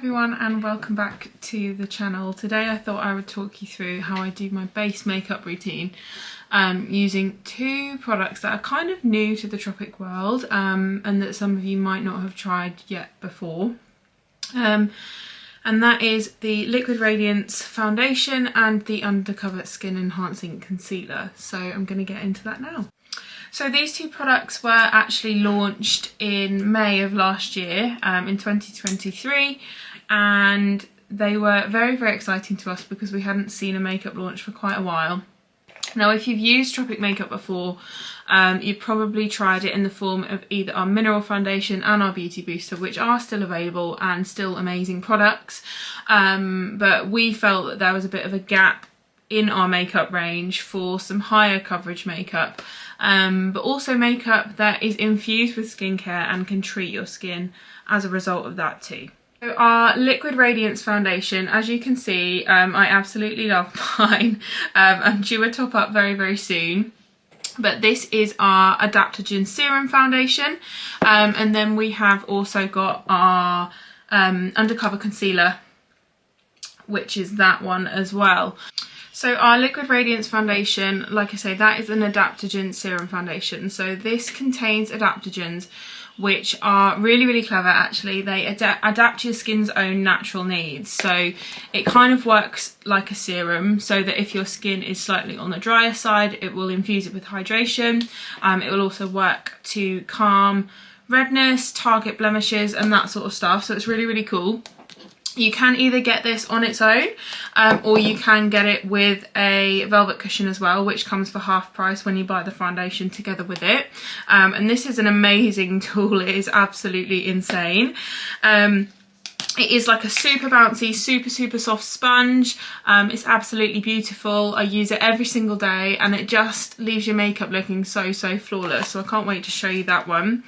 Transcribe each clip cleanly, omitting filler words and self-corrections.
everyone and welcome back to the channel. Today I thought I would talk you through how I do my base makeup routine using two products that are kind of new to the Tropic world and that some of you might not have tried yet before. And that is the Liquid Radiance Foundation and the Undercover Skin Enhancing Concealer. So I'm going to get into that now. So these two products were actually launched in May of last year, in 2023, and they were very, very exciting to us because we hadn't seen a makeup launch for quite a while. Now, if you've used Tropic makeup before, you've probably tried it in the form of either our Mineral Foundation and our Beauty Booster, which are still available and still amazing products, but we felt that there was a bit of a gap in our makeup range for some higher coverage makeup, but also makeup that is infused with skincare and can treat your skin as a result of that too. So our Liquid Radiance Foundation, as you can see, I absolutely love mine. I'm due a top up very, very soon. But this is our Adaptogen Serum Foundation, and then we have also got our Undercover Concealer, which is that one as well. So our Liquid Radiance Foundation, like I say, that is an adaptogen serum foundation. So this contains adaptogens which are really, really clever actually. They adapt to your skin's own natural needs. So it kind of works like a serum, so that if your skin is slightly on the drier side, it will infuse it with hydration. It will also work to calm redness, target blemishes and that sort of stuff. So it's really, really cool. You can either get this on its own or you can get it with a velvet cushion as well, which comes for half price when you buy the foundation together with it. And this is an amazing tool. It is absolutely insane. It is like a super bouncy, super soft sponge. It's absolutely beautiful. I use it every single day and it just leaves your makeup looking so flawless. So I can't wait to show you that one.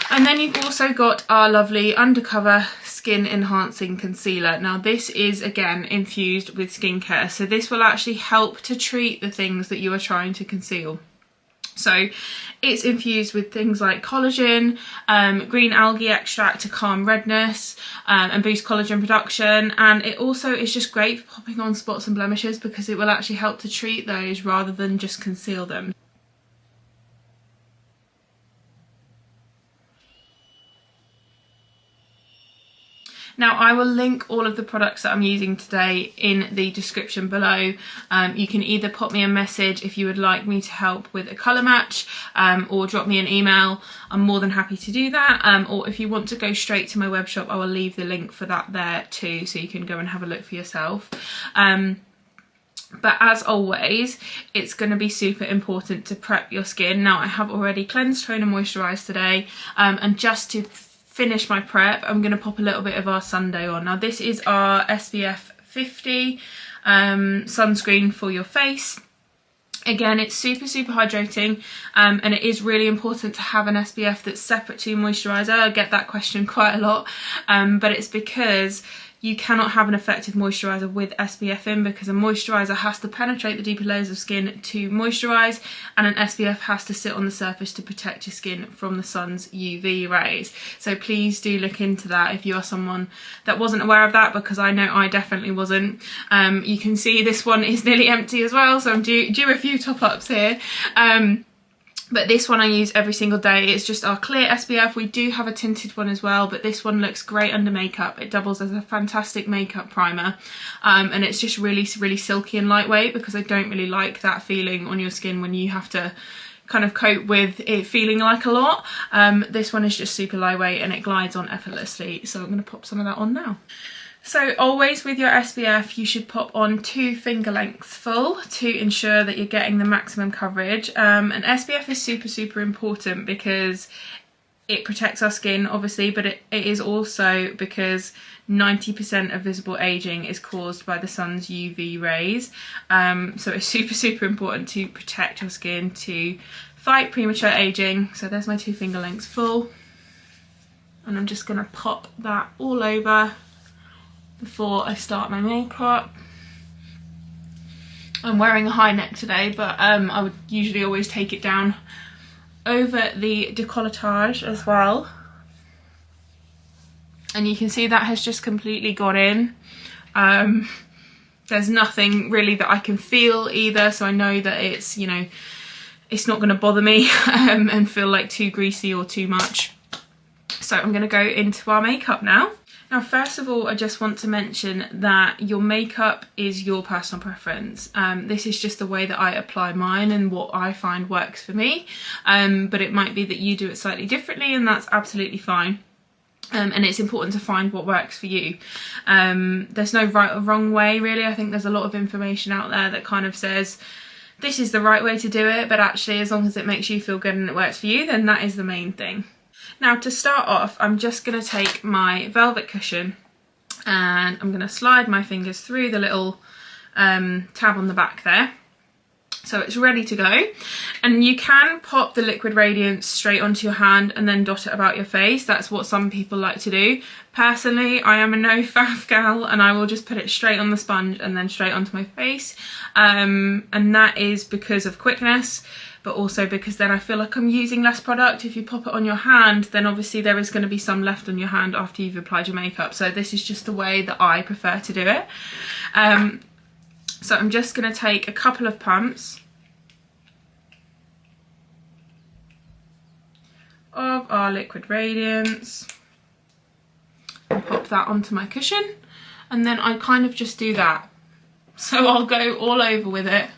And then you've also got our lovely Undercover Skin Enhancing Concealer. Now this is again infused with skincare, so this will actually help to treat the things that you are trying to conceal. So it's infused with things like collagen, green algae extract to calm redness and boost collagen production, and it also is just great for popping on spots and blemishes because it will actually help to treat those rather than just conceal them. Now I will link all of the products that I'm using today in the description below. You can either pop me a message if you would like me to help with a colour match, or drop me an email. I'm more than happy to do that. Or if you want to go straight to my web shop, I will leave the link for that there too, so you can go and have a look for yourself. But as always, it's going to be super important to prep your skin. Now I have already cleansed, toned and moisturised today, and just to finish my prep, I'm going to pop a little bit of our Sunday on. Now this is our SPF 50 sunscreen for your face. Again, it's super hydrating, and it is really important to have an SPF that's separate to your moisturiser. I get that question quite a lot, but it's because you cannot have an effective moisturiser with SPF in, because a moisturiser has to penetrate the deeper layers of skin to moisturise, and an SPF has to sit on the surface to protect your skin from the sun's UV rays. So please do look into that if you are someone that wasn't aware of that, because I know I definitely wasn't. You can see this one is nearly empty as well, so I'm due a few top-ups here. But this one I use every single day. It's just our clear SPF. We do have a tinted one as well, but this one looks great under makeup. It doubles as a fantastic makeup primer, and it's just really silky and lightweight, because I don't really like that feeling on your skin when you have to kind of cope with it feeling like a lot. This one is just super lightweight and it glides on effortlessly, so I'm going to pop some of that on now. So always with your SPF, you should pop on 2 finger lengths full to ensure that you're getting the maximum coverage. And SPF is super important because it protects our skin, obviously, but it is also because 90% of visible aging is caused by the sun's UV rays. So it's super important to protect your skin to fight premature aging. So there's my 2 finger lengths full. And I'm just going to pop that all over before I start my makeup. I'm wearing a high neck today, but I would usually always take it down over the décolletage as well. and you can see that has just completely got in. There's nothing really that I can feel either, so I know that it's, you know, it's not going to bother me and feel like too greasy or too much. So I'm going to go into our makeup now. Now, first of all, I just want to mention that your makeup is your personal preference. This is just the way that I apply mine and what I find works for me. But it might be that you do it slightly differently, and that's absolutely fine. And it's important to find what works for you. There's no right or wrong way, really. I think there's a lot of information out there that kind of says this is the right way to do it, but actually as long as it makes you feel good and it works for you, then that is the main thing. Now, to start off, I'm just going to take my velvet cushion and I'm going to slide my fingers through the little tab on the back there. So it's ready to go, and you can pop the liquid radiance straight onto your hand and then dot it about your face. That's what some people like to do. Personally, I am a no faff gal, and I will just put it straight on the sponge and then straight onto my face, and that is because of quickness, but also because then I feel like I'm using less product. If you pop it on your hand, then obviously there is going to be some left on your hand after you've applied your makeup, so this is just the way that I prefer to do it. So I'm just going to take a couple of pumps of our liquid radiance and pop that onto my cushion, and then I kind of just do that. So I'll go all over with it.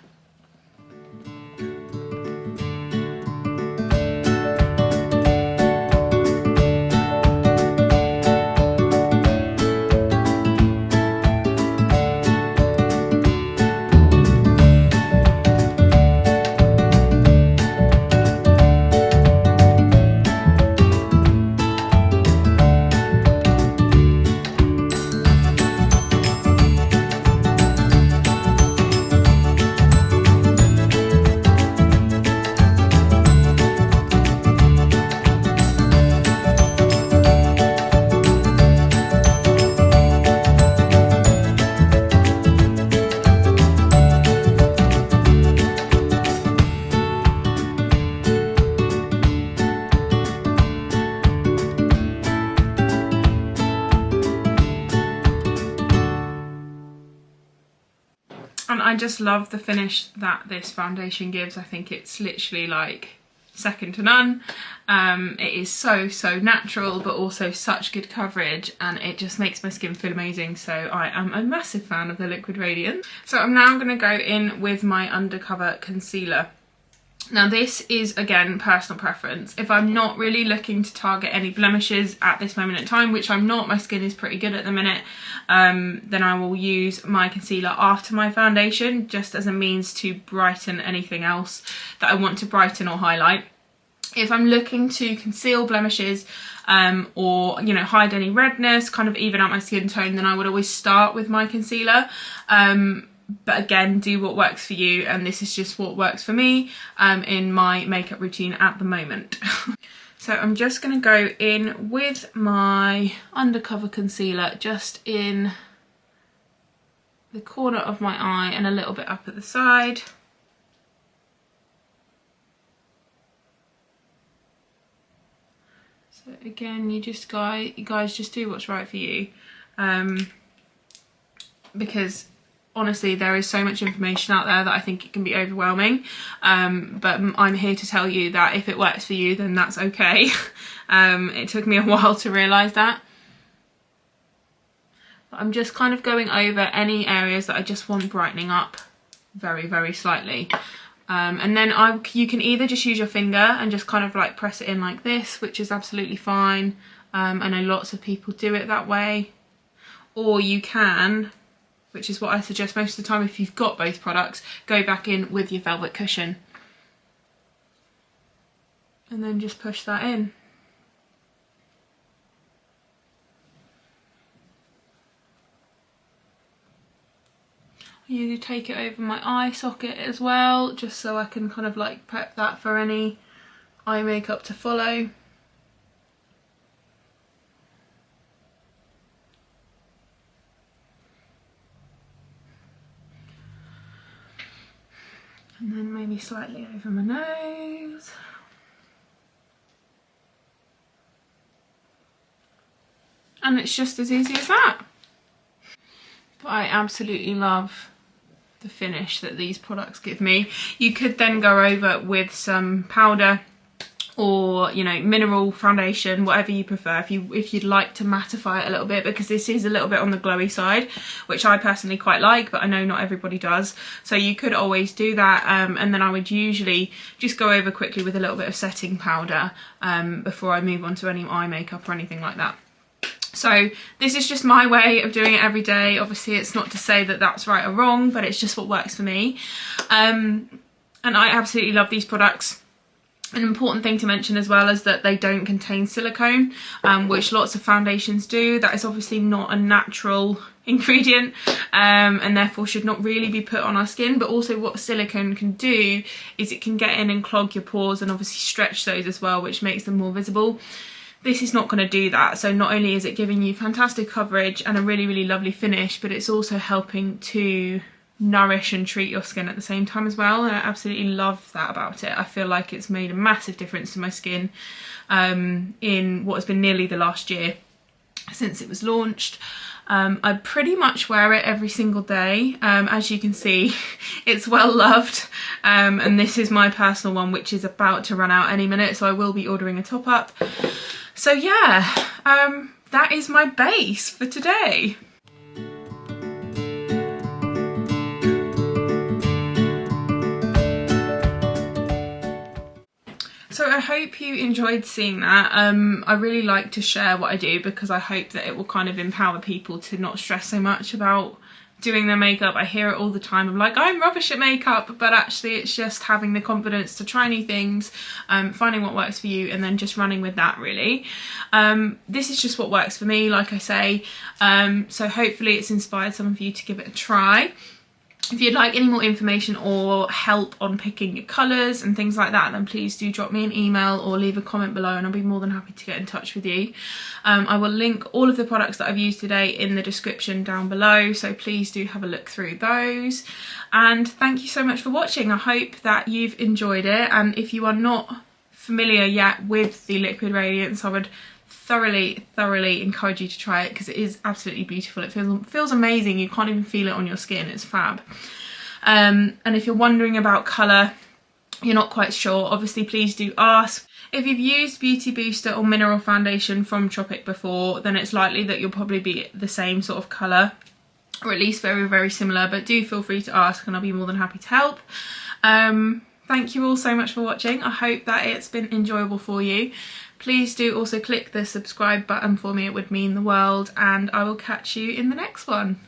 And I just love the finish that this foundation gives. I think it's literally like second to none. It is so natural, but also such good coverage, and it just makes my skin feel amazing. So I am a massive fan of the liquid radiance. So I'm now going to go in with my undercover concealer. Now this is, again, personal preference. If I'm not really looking to target any blemishes at this moment in time, which I'm not, my skin is pretty good at the minute, then I will use my concealer after my foundation, just as a means to brighten anything else that I want to brighten or highlight. If I'm looking to conceal blemishes or, you know, hide any redness, kind of even out my skin tone, then I would always start with my concealer. But again, do what works for you, and this is just what works for me in my makeup routine at the moment. So I'm just going to go in with my undercover concealer just in the corner of my eye and a little bit up at the side. So again, you guys just do what's right for you, because honestly, there is so much information out there that I think it can be overwhelming, but I'm here to tell you that if it works for you, then that's okay. It took me a while to realise that. But I'm just kind of going over any areas that I just want brightening up very slightly. And then you can either just use your finger and just kind of like press it in like this, which is absolutely fine. I know lots of people do it that way. Or you can, which is what I suggest most of the time if you've got both products, go back in with your velvet cushion. And then just push that in. I usually take it over my eye socket as well, just so I can kind of like prep that for any eye makeup to follow. And then maybe slightly over my nose. and it's just as easy as that. But I absolutely love the finish that these products give me. You could then go over with some powder or, you know, mineral foundation, whatever you prefer, if you'd like to mattify it a little bit, because this is a little bit on the glowy side, which I personally quite like, but I know not everybody does. So you could always do that, and then I would usually just go over quickly with a little bit of setting powder before I move on to any eye makeup or anything like that. So this is just my way of doing it every day. Obviously it's not to say that that's right or wrong, but it's just what works for me. And I absolutely love these products. An important thing to mention as well is that they don't contain silicone, which lots of foundations do. That is obviously not a natural ingredient, and therefore should not really be put on our skin. But also what silicone can do is it can get in and clog your pores and obviously stretch those as well, which makes them more visible. This is not going to do that. So not only is it giving you fantastic coverage and a really, really lovely finish, but it's also helping to nourish and treat your skin at the same time as well, and I absolutely love that about it. I feel like it's made a massive difference to my skin in what has been nearly the last year since it was launched. I pretty much wear it every single day. As you can see, it's well loved, and this is my personal one, which is about to run out any minute, so I will be ordering a top up. So yeah, that is my base for today. So I hope you enjoyed seeing that. I really like to share what I do because I hope that it will kind of empower people to not stress so much about doing their makeup. I hear it all the time. I'm like, I'm rubbish at makeup, but actually it's just having the confidence to try new things, finding what works for you, and then just running with that, really. This is just what works for me, like I say. So hopefully it's inspired some of you to give it a try. If you'd like any more information or help on picking your colours and things like that, then please do drop me an email or leave a comment below, and I'll be more than happy to get in touch with you. I will link all of the products that I've used today in the description down below, so please do have a look through those. And thank you so much for watching. I hope that you've enjoyed it, and if you are not familiar yet with the Liquid Radiance, I would thoroughly encourage you to try it because it is absolutely beautiful. It feels amazing. You can't even feel it on your skin. It's fab. And if you're wondering about colour, you're not quite sure, obviously please do ask. If you've used Beauty Booster or Mineral Foundation from Tropic before, then it's likely that you'll probably be the same sort of colour, or at least very similar, but do feel free to ask and I'll be more than happy to help. Thank you all so much for watching. I hope that it's been enjoyable for you. Please do also click the subscribe button for me, it would mean the world, and I will catch you in the next one.